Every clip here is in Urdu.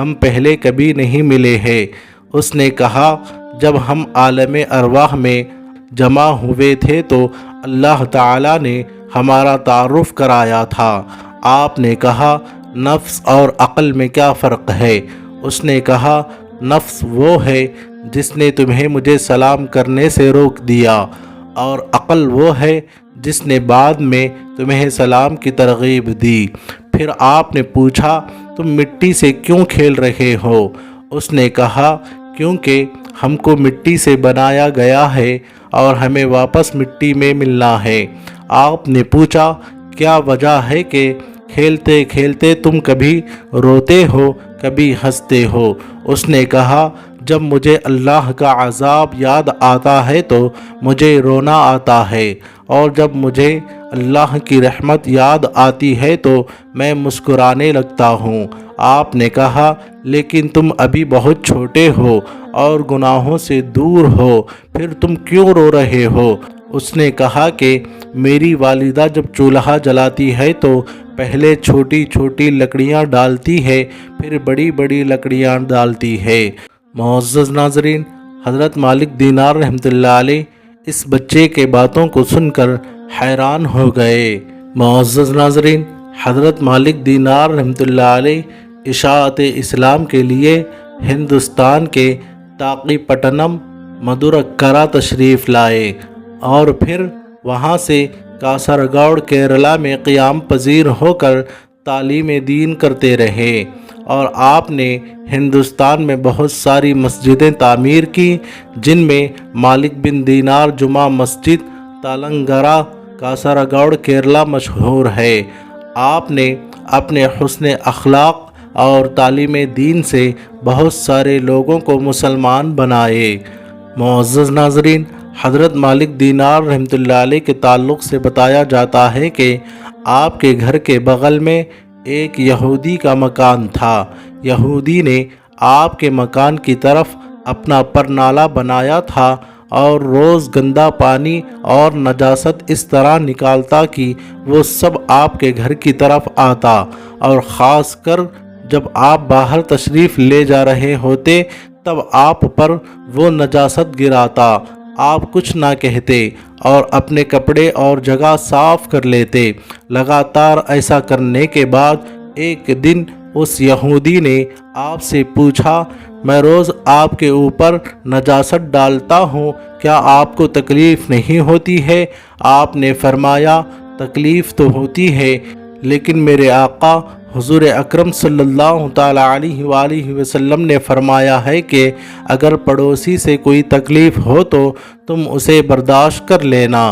ہم پہلے کبھی نہیں ملے ہیں۔ اس نے کہا جب ہم عالم ارواح میں جمع ہوئے تھے تو اللہ تعالیٰ نے ہمارا تعارف کرایا تھا۔ آپ نے کہا نفس اور عقل میں کیا فرق ہے؟ اس نے کہا نفس وہ ہے جس نے تمہیں مجھے سلام کرنے سے روک دیا، اور عقل وہ ہے جس نے بعد میں تمہیں سلام کی ترغیب دی۔ پھر آپ نے پوچھا تم مٹی سے کیوں کھیل رہے ہو؟ اس نے کہا کیونکہ ہم کو مٹی سے بنایا گیا ہے اور ہمیں واپس مٹی میں ملنا ہے۔ آپ نے پوچھا کیا وجہ ہے کہ کھیلتے کھیلتے تم کبھی روتے ہو کبھی ہنستے ہو؟ اس نے کہا جب مجھے اللہ کا عذاب یاد آتا ہے تو مجھے رونا آتا ہے، اور جب مجھے اللہ کی رحمت یاد آتی ہے تو میں مسکرانے لگتا ہوں۔ آپ نے کہا لیکن تم ابھی بہت چھوٹے ہو اور گناہوں سے دور ہو، پھر تم کیوں رو رہے ہو؟ اس نے کہا کہ میری والدہ جب چولہا جلاتی ہے تو پہلے چھوٹی چھوٹی لکڑیاں ڈالتی ہے، پھر بڑی بڑی لکڑیاں ڈالتی ہے۔ معزز ناظرین، حضرت مالک دینار رحمۃ اللہ علیہ اس بچے کے باتوں کو سن کر حیران ہو گئے۔ معزز ناظرین، حضرت مالک دینار رحمۃ اللہ علیہ اشاعت اسلام کے لیے ہندوستان کے تاقی پٹنم مدورکرا تشریف لائے اور پھر وہاں سے کاسرگوڑ کیرلا میں قیام پذیر ہو کر تعلیم دین کرتے رہے، اور آپ نے ہندوستان میں بہت ساری مسجدیں تعمیر کی، جن میں مالک بن دینار جمعہ مسجد تالنگرا کاسرگوڑ کیرلا مشہور ہے۔ آپ نے اپنے حسن اخلاق اور تعلیم دین سے بہت سارے لوگوں کو مسلمان بنائے۔ معزز ناظرین، حضرت مالک دینار رحمۃ اللہ علیہ کے تعلق سے بتایا جاتا ہے کہ آپ کے گھر کے بغل میں ایک یہودی کا مکان تھا۔ یہودی نے آپ کے مکان کی طرف اپنا پرنالہ بنایا تھا اور روز گندا پانی اور نجاست اس طرح نکالتا کہ وہ سب آپ کے گھر کی طرف آتا، اور خاص کر جب آپ باہر تشریف لے جا رہے ہوتے تب آپ پر وہ نجاست گراتا۔ آپ کچھ نہ کہتے اور اپنے کپڑے اور جگہ صاف کر لیتے۔ لگاتار ایسا کرنے کے بعد ایک دن اس یہودی نے آپ سے پوچھا میں روز آپ کے اوپر نجاست ڈالتا ہوں، کیا آپ کو تکلیف نہیں ہوتی ہے؟ آپ نے فرمایا تکلیف تو ہوتی ہے، لیکن میرے آقا حضور اکرم صلی اللہ تعالیٰ علیہ وآلہ وسلم نے فرمایا ہے کہ اگر پڑوسی سے کوئی تکلیف ہو تو تم اسے برداشت کر لینا،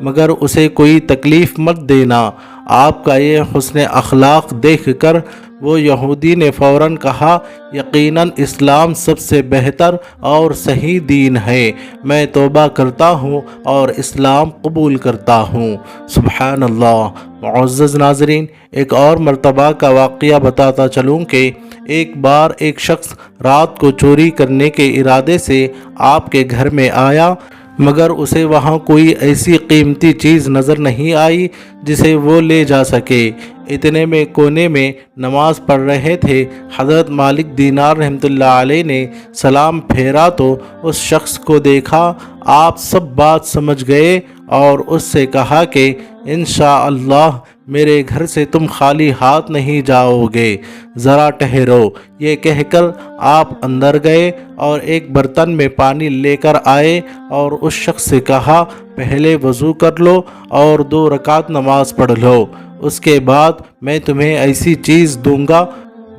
مگر اسے کوئی تکلیف مت دینا۔ آپ کا یہ حسن اخلاق دیکھ کر وہ یہودی نے فوراً کہا یقیناً اسلام سب سے بہتر اور صحیح دین ہے، میں توبہ کرتا ہوں اور اسلام قبول کرتا ہوں۔ سبحان اللہ۔ معزز ناظرین، ایک اور مرتبہ کا واقعہ بتاتا چلوں کہ ایک بار ایک شخص رات کو چوری کرنے کے ارادے سے آپ کے گھر میں آیا، مگر اسے وہاں کوئی ایسی قیمتی چیز نظر نہیں آئی جسے وہ لے جا سکے۔ اتنے میں کونے میں نماز پڑھ رہے تھے حضرت مالک دینار رحمۃ اللہ علیہ نے سلام پھیرا تو اس شخص کو دیکھا۔ آپ سب بات سمجھ گئے اور اس سے کہا کہ انشاءاللہ میرے گھر سے تم خالی ہاتھ نہیں جاؤ گے، ذرا ٹھہرو۔ یہ کہہ کر آپ اندر گئے اور ایک برتن میں پانی لے کر آئے اور اس شخص سے کہا پہلے وضو کر لو اور 2 رکعت نماز پڑھ لو، اس کے بعد میں تمہیں ایسی چیز دوں گا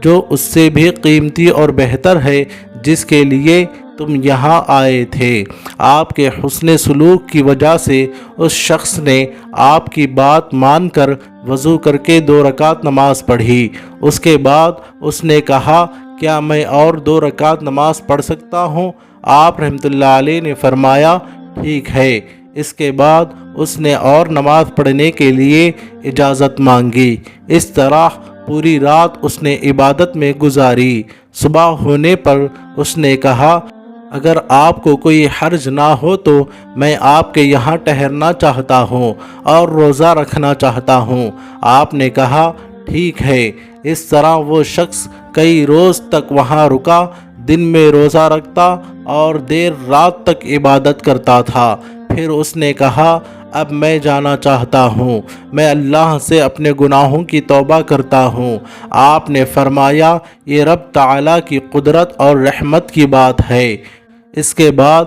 جو اس سے بھی قیمتی اور بہتر ہے جس کے لیے تم یہاں آئے تھے۔ آپ کے حسن سلوک کی وجہ سے اس شخص نے آپ کی بات مان کر وضو کر کے 2 رکعت نماز پڑھی۔ اس کے بعد اس نے کہا کیا میں اور 2 رکعت نماز پڑھ سکتا ہوں؟ آپ رحمۃ اللہ علیہ نے فرمایا ٹھیک ہے۔ اس کے بعد اس نے اور نماز پڑھنے کے لیے اجازت مانگی۔ اس طرح پوری رات اس نے عبادت میں گزاری۔ صبح ہونے پر اس نے کہا اگر آپ کو کوئی حرج نہ ہو تو میں آپ کے یہاں ٹھہرنا چاہتا ہوں اور روزہ رکھنا چاہتا ہوں۔ آپ نے کہا ٹھیک ہے۔ اس طرح وہ شخص کئی روز تک وہاں رکا، دن میں روزہ رکھتا اور دیر رات تک عبادت کرتا تھا۔ پھر اس نے کہا، اب میں جانا چاہتا ہوں، میں اللہ سے اپنے گناہوں کی توبہ کرتا ہوں۔ آپ نے فرمایا، یہ رب تعالیٰ کی قدرت اور رحمت کی بات ہے۔ اس کے بعد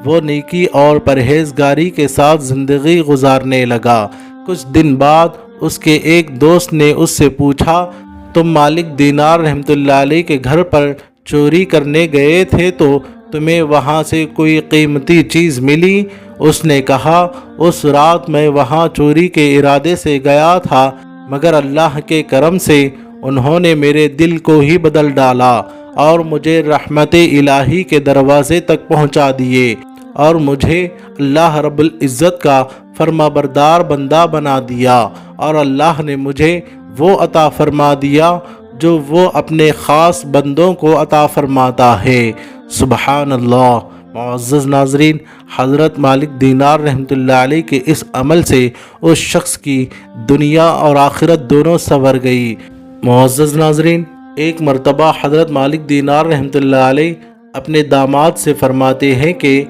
وہ نیکی اور پرہیزگاری کے ساتھ زندگی گزارنے لگا۔ کچھ دن بعد اس کے ایک دوست نے اس سے پوچھا، تم مالک دینار رحمۃ اللہ علیہ کے گھر پر چوری کرنے گئے تھے تو تمہیں وہاں سے کوئی قیمتی چیز ملی؟ اس نے کہا، اس رات میں وہاں چوری کے ارادے سے گیا تھا، مگر اللہ کے کرم سے انہوں نے میرے دل کو ہی بدل ڈالا اور مجھے رحمت الہی کے دروازے تک پہنچا دیے اور مجھے اللہ رب العزت کا فرما بردار بندہ بنا دیا، اور اللہ نے مجھے وہ عطا فرما دیا جو وہ اپنے خاص بندوں کو عطا فرماتا ہے۔ سبحان اللہ۔ معزز ناظرین، حضرت مالک دینار رحمۃ اللہ علیہ کے اس عمل سے اس شخص کی دنیا اور آخرت دونوں سنور گئی۔ معزز ناظرین، ایک مرتبہ حضرت مالک دینار رحمۃ اللہ علیہ اپنے داماد سے فرماتے ہیں کہ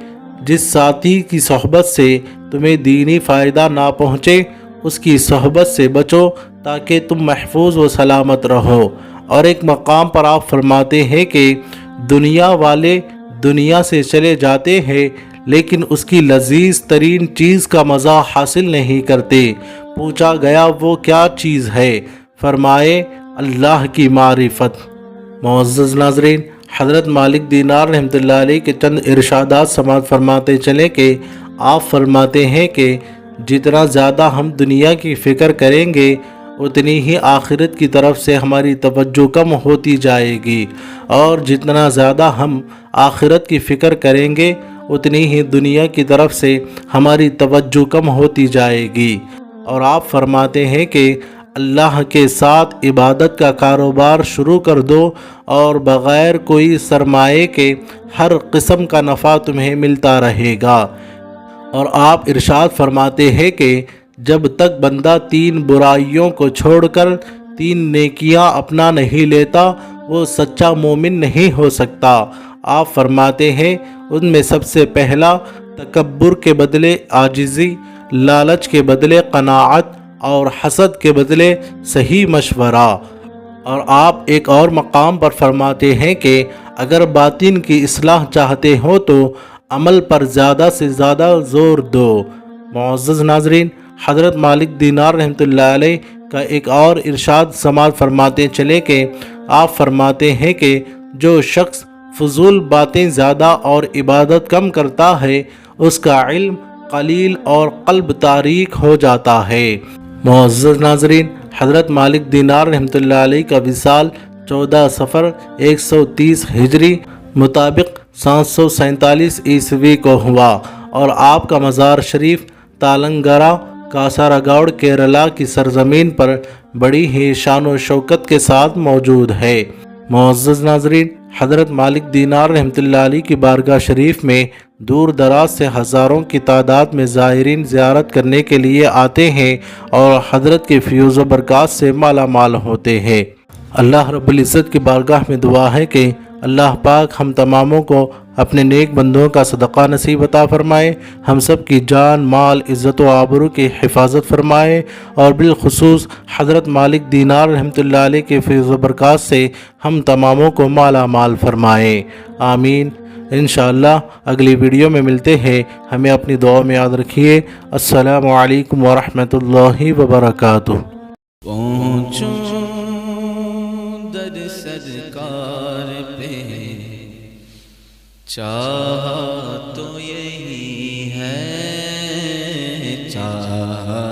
جس ساتھی کی صحبت سے تمہیں دینی فائدہ نہ پہنچے اس کی صحبت سے بچو تاکہ تم محفوظ و سلامت رہو۔ اور ایک مقام پر آپ فرماتے ہیں کہ دنیا والے دنیا سے چلے جاتے ہیں لیکن اس کی لذیذ ترین چیز کا مزہ حاصل نہیں کرتے۔ پوچھا گیا وہ کیا چیز ہے؟ فرمائے اللہ کی معرفت۔ معزز ناظرین، حضرت مالک دینار رحمۃ اللہ علیہ کے چند ارشادات سماعت فرماتے چلیں کہ آپ فرماتے ہیں کہ جتنا زیادہ ہم دنیا کی فکر کریں گے اتنی ہی آخرت کی طرف سے ہماری توجہ کم ہوتی جائے گی، اور جتنا زیادہ ہم آخرت کی فکر کریں گے اتنی ہی دنیا کی طرف سے ہماری توجہ کم ہوتی جائے گی۔ اور آپ فرماتے ہیں کہ اللہ کے ساتھ عبادت کا کاروبار شروع کر دو اور بغیر کوئی سرمایے کے ہر قسم کا نفع تمہیں ملتا رہے گا۔ اور آپ ارشاد فرماتے ہیں کہ جب تک بندہ 3 برائیوں کو چھوڑ کر 3 نیکیاں اپنا نہیں لیتا وہ سچا مومن نہیں ہو سکتا۔ آپ فرماتے ہیں ان میں سب سے پہلا تکبر کے بدلے عاجزی، لالچ کے بدلے قناعت اور حسد کے بدلے صحیح مشورہ۔ اور آپ ایک اور مقام پر فرماتے ہیں کہ اگر باطن کی اصلاح چاہتے ہو تو عمل پر زیادہ سے زیادہ زور دو۔ معزز ناظرین، حضرت مالک دینار رحمۃ اللہ علیہ کا ایک اور ارشاد سماعت فرماتے چلے کہ آپ فرماتے ہیں کہ جو شخص فضول باتیں زیادہ اور عبادت کم کرتا ہے اس کا علم قلیل اور قلب تاریک ہو جاتا ہے۔ معزز ناظرین، حضرت مالک دینار رحمۃ اللہ علیہ کا وصال 14 صفر 130 ہجری مطابق 747 عیسوی کو ہوا، اور آپ کا مزار شریف تالنگرہ کاساراگوڑ کیرلا کی سرزمین پر بڑی ہی شان و شوکت کے ساتھ موجود ہے۔ معزز ناظرین، حضرت مالک دینار رحمۃ اللہ علیہ کی بارگاہ شریف میں دور دراز سے ہزاروں کی تعداد میں زائرین زیارت کرنے کے لیے آتے ہیں اور حضرت کے فیوز و برکات سے مالا مال ہوتے ہیں۔ اللہ رب العزت کی بارگاہ میں دعا ہے کہ اللہ پاک ہم تماموں کو اپنے نیک بندوں کا صدقہ نصیب عطا فرمائے، ہم سب کی جان مال عزت و آبرو کی حفاظت فرمائے، اور بالخصوص حضرت مالک دینار رحمۃ اللہ علیہ کے فیض و برکات سے ہم تماموں کو مالا مال فرمائے، آمین۔ انشاءاللہ اگلی ویڈیو میں ملتے ہیں، ہمیں اپنی دعا میں یاد رکھیے۔ السلام علیکم ورحمۃ اللہ وبرکاتہ۔ چاہا تو یہی ہے، چاہا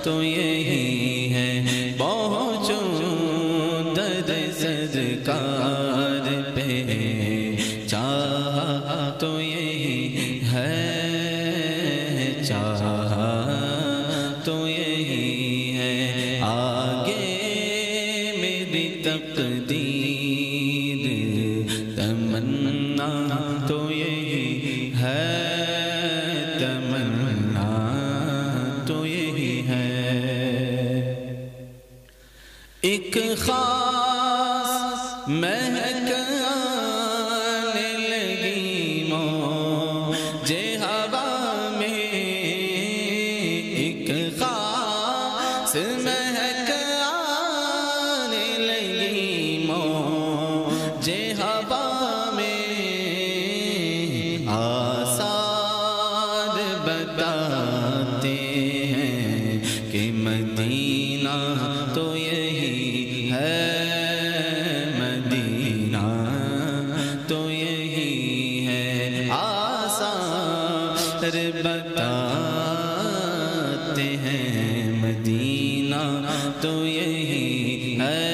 تو یہی ہے، پہنچوں در صدقار پہ، چاہا تو یہی ہے، چاہا تو یہی ہے، آگے میری تقدیر تمنا تو یہی ہے، تمنا تو یہی ہے، خاص مہک آنے لگی موج ہوا میں، ایک خاص مہک آنے لگی موج ہوا میں، آثار بتاتے ہیں کہ مدینہ تو یہی ہے، مدینہ تو یہی ہے، آثار بتاتے ہیں مدینہ تو یہی ہے،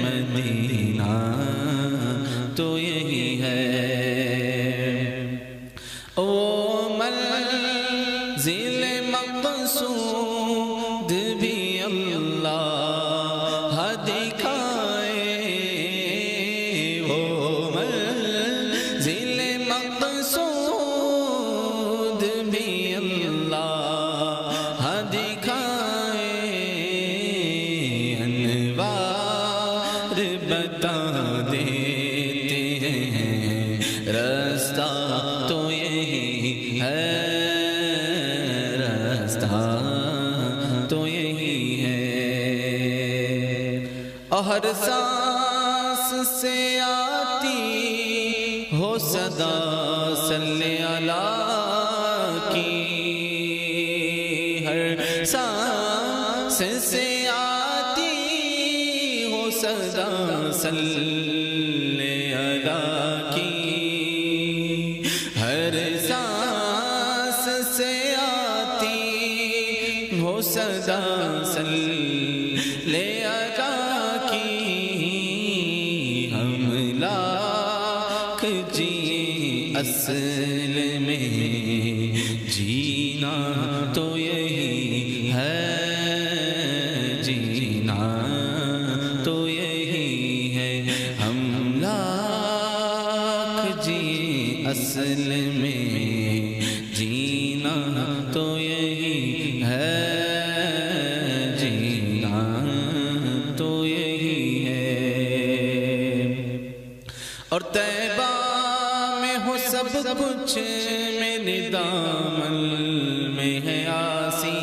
مدینہ تو یہی ہے۔ او منزل مقصود بھی اللہ دکھائے، او منزل مقصود بھی اللہ دکھائے، انوار بتا دیتے ہیں راستہ تو یہی ہے، راستہ تو یہی ہے، اور ہر سانس سے آتی ہو صدا صلی اللہ کی، ہر سانس سے آتی ہو صدا صلی اللہ کی، ہر سانس سے آتی ہو صدا صلی اللہ کی، ہم لاکھ جی اصل میں جینا تو یہی ہے، جینا تو یہی ہے، ہم لاکھ جی اصل میں جینا تو یہی ہے، جینا تو یہی ہے، اور طیبہ میں ہو سب کچھ میرے دامن میں ہے آسی،